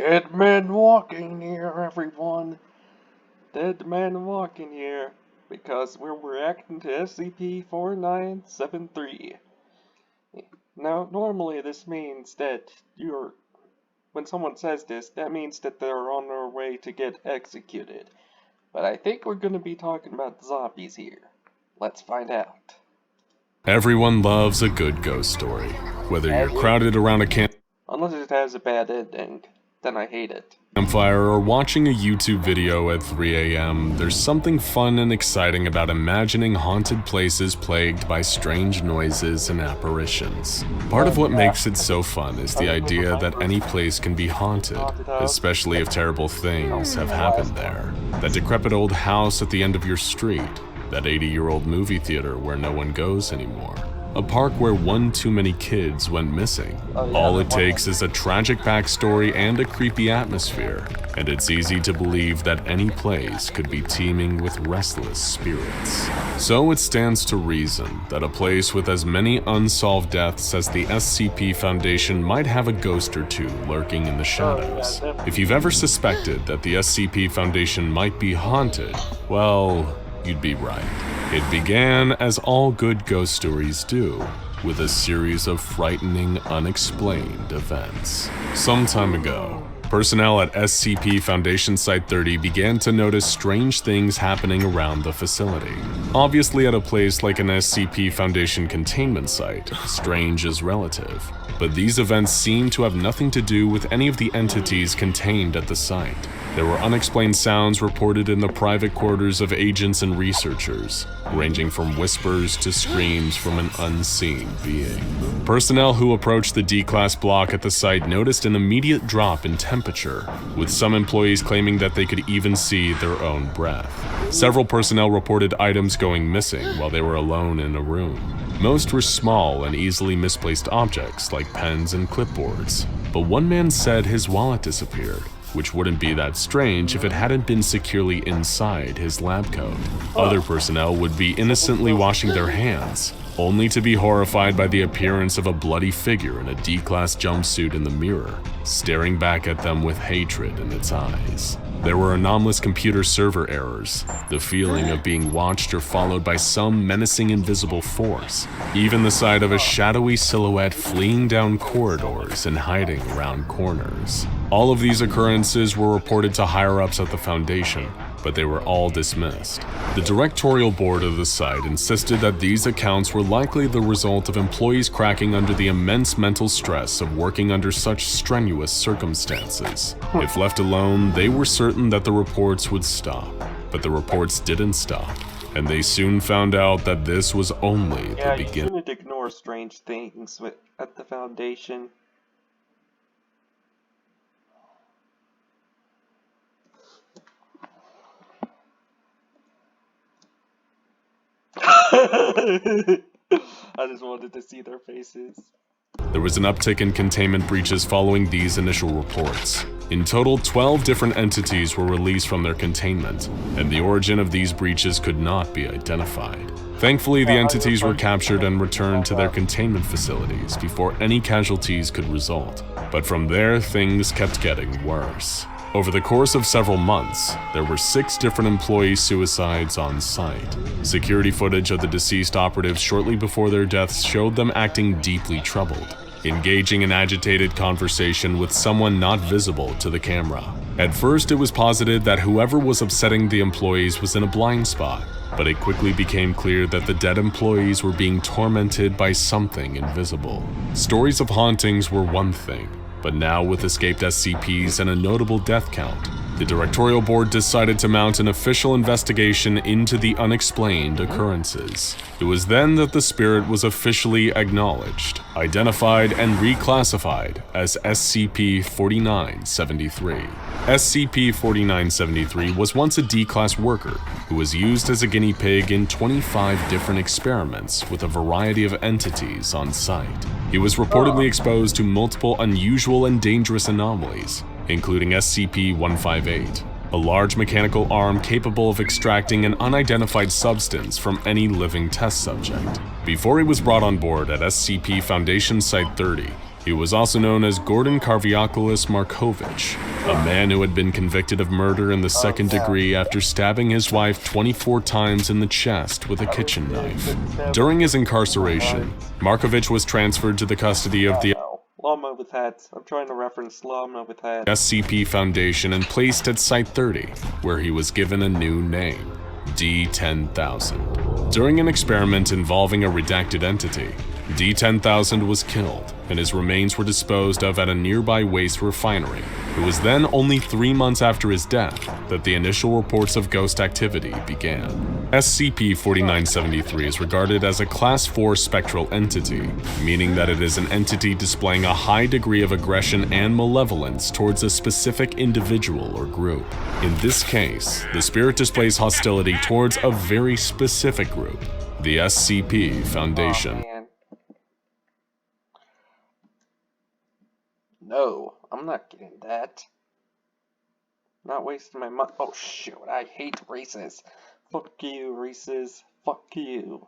Dead man walking here, everyone. Dead man walking here. Because we're reacting to SCP-4973. Now, normally this means that when someone says this, that means that they're on their way to get executed. But I think we're gonna be talking about zombies here. Let's find out. Everyone loves a good ghost story. Whether you're crowded around a Unless it has a bad ending, then I hate it. campfire or watching a YouTube video at 3 a.m., there's something fun and exciting about imagining haunted places plagued by strange noises and apparitions. Part of what makes it so fun is the idea that any place can be haunted, especially if terrible things have happened there. That decrepit old house at the end of your street, that 80-year-old movie theater where no one goes anymore. A park where one too many kids went missing. All it takes is a tragic backstory and a creepy atmosphere, and it's easy to believe that any place could be teeming with restless spirits. So it stands to reason that a place with as many unsolved deaths as the SCP Foundation might have a ghost or two lurking in the shadows. If you've ever suspected that the SCP Foundation might be haunted, well, you'd be right. It began, as all good ghost stories do, with a series of frightening, unexplained events. Some time ago, personnel at SCP Foundation Site-30 began to notice strange things happening around the facility. Obviously, at a place like an SCP Foundation containment site, strange is relative. But these events seem to have nothing to do with any of the entities contained at the site. There were unexplained sounds reported in the private quarters of agents and researchers, ranging from whispers to screams from an unseen being. Personnel who approached the D-Class block at the site noticed an immediate drop in temperature, with some employees claiming that they could even see their own breath. Several personnel reported items going missing while they were alone in a room. Most were small and easily misplaced objects like pens and clipboards, but one man said his wallet disappeared, which wouldn't be that strange if it hadn't been securely inside his lab coat. Other personnel would be innocently washing their hands, only to be horrified by the appearance of a bloody figure in a D-Class jumpsuit in the mirror, staring back at them with hatred in its eyes. There were anomalous computer server errors, the feeling of being watched or followed by some menacing invisible force, even the sight of a shadowy silhouette fleeing down corridors and hiding around corners. All of these occurrences were reported to higher-ups at the Foundation, but they were all dismissed. The directorial board of the site insisted that these accounts were likely the result of employees cracking under the immense mental stress of working under such strenuous circumstances. If left alone, they were certain that the reports would stop. But the reports didn't stop, and they soon found out that this was only the beginning. You shouldn't ignore strange things at the Foundation. I just wanted to see their faces. There was an uptick in containment breaches following these initial reports. In total, 12 different entities were released from their containment, and the origin of these breaches could not be identified. Thankfully, the entities were captured and returned to their containment facilities before any casualties could result. But from there, things kept getting worse. Over the course of several months, there were 6 different employee suicides on site. Security footage of the deceased operatives shortly before their deaths showed them acting deeply troubled, engaging in agitated conversation with someone not visible to the camera. At first, it was posited that whoever was upsetting the employees was in a blind spot, but it quickly became clear that the dead employees were being tormented by something invisible. Stories of hauntings were one thing, but now with escaped SCPs and a notable death count, the directorial board decided to mount an official investigation into the unexplained occurrences. It was then that the spirit was officially acknowledged, identified, and reclassified as SCP-4973. SCP-4973 was once a D-Class worker who was used as a guinea pig in 25 different experiments with a variety of entities on site. He was reportedly exposed to multiple unusual and dangerous anomalies, including SCP-158, a large mechanical arm capable of extracting an unidentified substance from any living test subject. Before he was brought on board at SCP Foundation Site-30, He was also known as Gordon Karviakolis Markovich, a man who had been convicted of murder in the second degree after stabbing his wife 24 times in the chest with a kitchen knife. During his incarceration, Markovich was transferred to the custody of the Llama with hats. I'm trying to reference Llama with hats. SCP Foundation and placed at Site 30, where he was given a new name, D-10,000. During an experiment involving a redacted entity, D-10,000 was killed, and his remains were disposed of at a nearby waste refinery. It was then only 3 months after his death that the initial reports of ghost activity began. SCP-4973 is regarded as a Class 4 spectral entity, meaning that it is an entity displaying a high degree of aggression and malevolence towards a specific individual or group. In this case, the spirit displays hostility towards a very specific group, the SCP Foundation. No, I'm not getting that. Not wasting my money. Oh shoot, I hate races. Fuck you, races. Fuck you.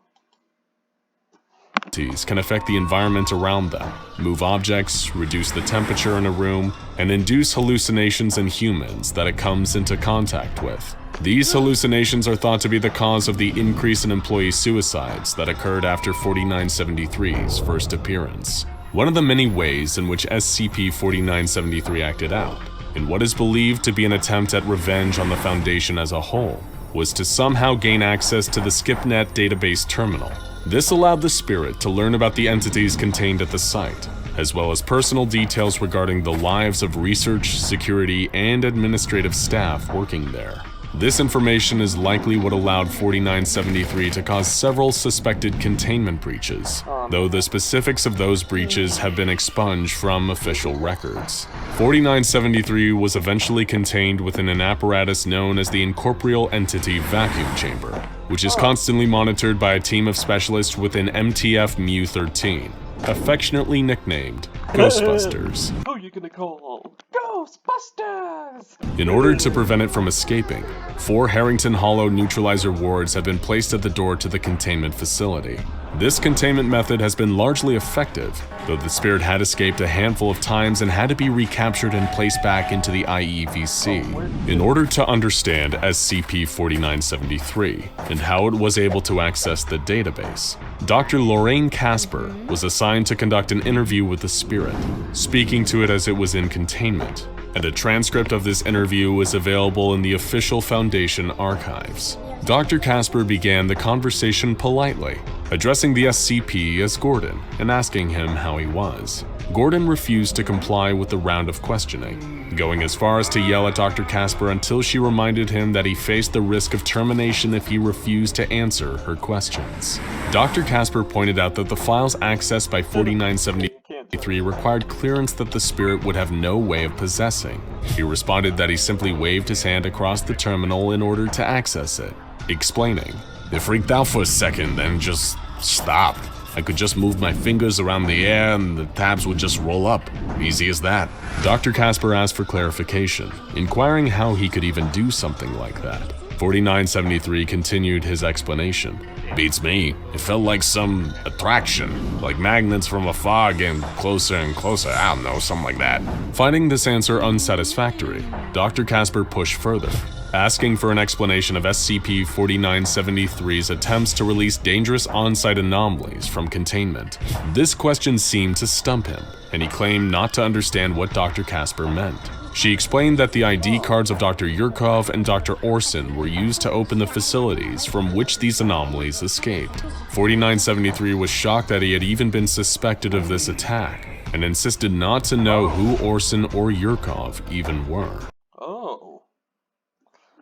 Can affect the environment around them, move objects, reduce the temperature in a room, and induce hallucinations in humans that it comes into contact with. These hallucinations are thought to be the cause of the increase in employee suicides that occurred after 4973's first appearance. One of the many ways in which SCP-4973 acted out, in what is believed to be an attempt at revenge on the Foundation as a whole, was to somehow gain access to the SCPnet database terminal. This allowed the spirit to learn about the entities contained at the site, as well as personal details regarding the lives of research, security, and administrative staff working there. This information is likely what allowed 4973 to cause several suspected containment breaches, though the specifics of those breaches have been expunged from official records. 4973 was eventually contained within an apparatus known as the Incorporeal Entity Vacuum Chamber, which is constantly monitored by a team of specialists within MTF Mu-13, affectionately nicknamed Ghostbusters. Who are you gonna call? Ghostbusters! In order to prevent it from escaping, 4 Harrington Hollow neutralizer wards have been placed at the door to the containment facility. This containment method has been largely effective, though the spirit had escaped a handful of times and had to be recaptured and placed back into the IEVC. In order to understand SCP-4973 and how it was able to access the database, Dr. Lorraine Casper was assigned to conduct an interview with the spirit, speaking to it as it was in containment, and a transcript of this interview is available in the official Foundation archives. Dr. Casper began the conversation politely, addressing the SCP as Gordon and asking him how he was. Gordon refused to comply with the round of questioning, going as far as to yell at Dr. Casper until she reminded him that he faced the risk of termination if he refused to answer her questions. Dr. Casper pointed out that the files accessed by 4973 required clearance that the spirit would have no way of possessing. He responded that he simply waved his hand across the terminal in order to access it, explaining, "It freaked out for a second, then just stopped. I could just move my fingers around the air and the tabs would just roll up. Easy as that." Dr. Casper asked for clarification, inquiring how he could even do something like that. 4973 continued his explanation. "Beats me. It felt like some attraction, like magnets from afar getting closer and closer. I don't know, something like that." Finding this answer unsatisfactory, Dr. Casper pushed further, asking for an explanation of SCP-4973's attempts to release dangerous on-site anomalies from containment. This question seemed to stump him, and he claimed not to understand what Dr. Casper meant. She explained that the ID cards of Dr. Yurkov and Dr. Orson were used to open the facilities from which these anomalies escaped. 4973 was shocked that he had even been suspected of this attack, and insisted not to know who Orson or Yurkov even were. Oh.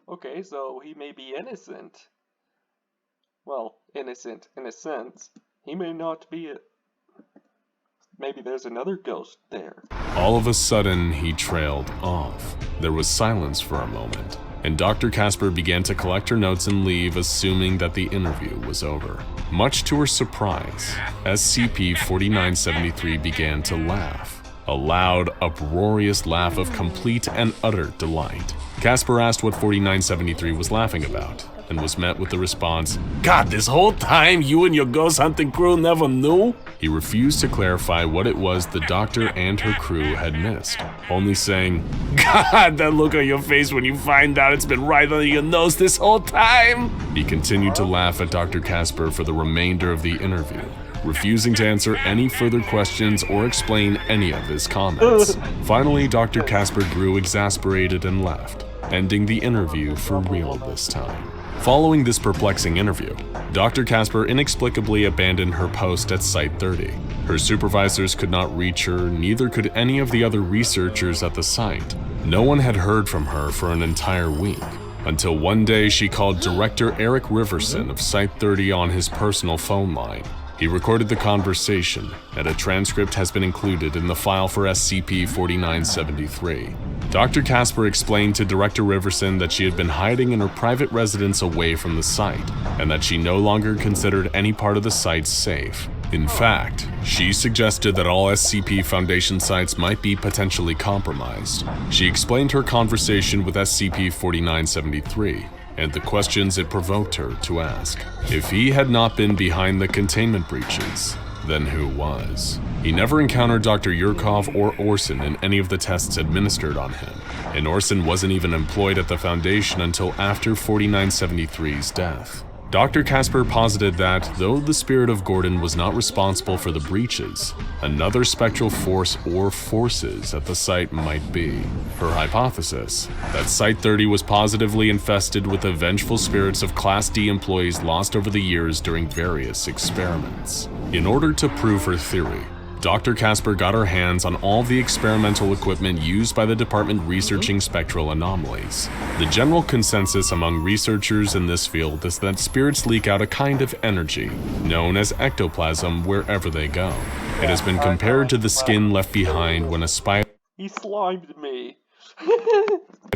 Okay, so he may be innocent. Well, innocent in a sense. He may not be a... Maybe there's another ghost there. All of a sudden, he trailed off. There was silence for a moment, and Dr. Casper began to collect her notes and leave, assuming that the interview was over. Much to her surprise, SCP-4973 began to laugh. A loud, uproarious laugh of complete and utter delight. Casper asked what 4973 was laughing about, and was met with the response, "God, this whole time you and your ghost hunting crew never knew?" He refused to clarify what it was the doctor and her crew had missed, only saying, "God, that look on your face when you find out it's been right under your nose this whole time." He continued to laugh at Dr. Casper for the remainder of the interview, refusing to answer any further questions or explain any of his comments. Finally, Dr. Casper grew exasperated and left, ending the interview for real this time. Following this perplexing interview, Dr. Casper inexplicably abandoned her post at Site 30. Her supervisors could not reach her, neither could any of the other researchers at the site. No one had heard from her for an entire week, until one day she called Director Eric Riverson of Site 30 on his personal phone line. He recorded the conversation, and a transcript has been included in the file for SCP-4973. Dr. Casper explained to Director Riverson that she had been hiding in her private residence away from the site, and that she no longer considered any part of the site safe. In fact, she suggested that all SCP Foundation sites might be potentially compromised. She explained her conversation with SCP-4973, and the questions it provoked her to ask. If he had not been behind the containment breaches, then who was? He never encountered Dr. Yurkov or Orson in any of the tests administered on him, and Orson wasn't even employed at the Foundation until after 4973's death. Dr. Casper posited that, though the spirit of Gordon was not responsible for the breaches, another spectral force or forces at the site might be. Her hypothesis, that Site 30 was positively infested with the vengeful spirits of Class D employees lost over the years during various experiments. In order to prove her theory, Dr. Casper got her hands on all the experimental equipment used by the department researching spectral anomalies. The general consensus among researchers in this field is that spirits leak out a kind of energy, known as ectoplasm, wherever they go. It has been compared to the skin left behind when a spider He slimed me.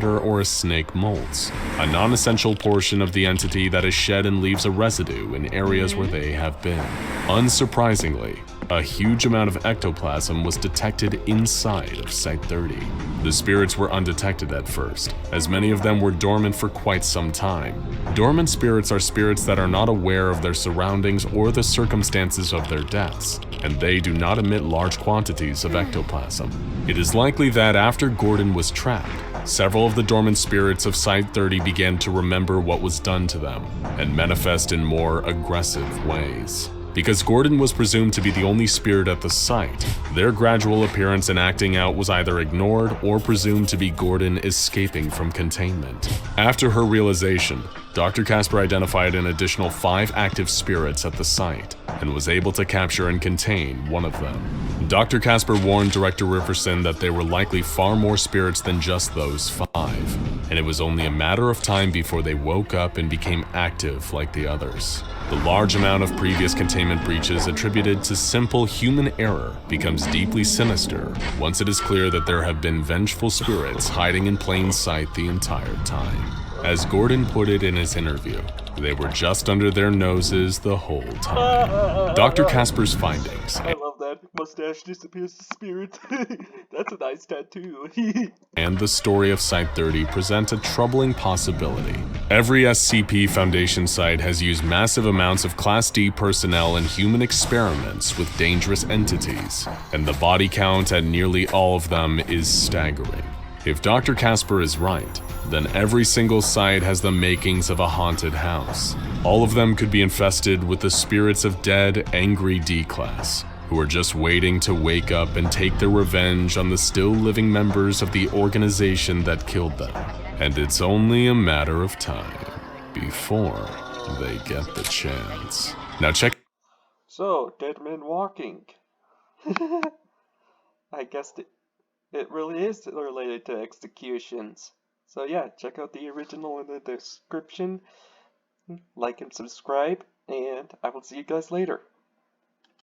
or a snake molts, a non-essential portion of the entity that is shed and leaves a residue in areas where they have been. Unsurprisingly, a huge amount of ectoplasm was detected inside of Site 30. The spirits were undetected at first, as many of them were dormant for quite some time. Dormant spirits are spirits that are not aware of their surroundings or the circumstances of their deaths, and they do not emit large quantities of ectoplasm. It is likely that after Gordon was trapped, several of the dormant spirits of Site 30 began to remember what was done to them, and manifest in more aggressive ways. Because Gordon was presumed to be the only spirit at the site, their gradual appearance and acting out was either ignored or presumed to be Gordon escaping from containment. After her realization, Dr. Casper identified an additional 5 active spirits at the site, and was able to capture and contain one of them. Dr. Casper warned Director Riverson that there were likely far more spirits than just those 5, and it was only a matter of time before they woke up and became active like the others. The large amount of previous containment breaches attributed to simple human error becomes deeply sinister once it is clear that there have been vengeful spirits hiding in plain sight the entire time. As Gordon put it in his interview, they were just under their noses the whole time. Dr. Casper's findings I love that. Mustache disappears to spirit. That's a nice tattoo. and the story of Site 30 present a troubling possibility. Every SCP Foundation site has used massive amounts of Class D personnel in human experiments with dangerous entities, and the body count at nearly all of them is staggering. If Dr. Casper is right, then every single site has the makings of a haunted house. All of them could be infested with the spirits of dead, angry D-Class, who are just waiting to wake up and take their revenge on the still living members of the organization that killed them. And it's only a matter of time before they get the chance. Now check. So, Dead Man Walking. I guess it really is related to executions. So yeah, check out the original in the description, like and subscribe, and I will see you guys later.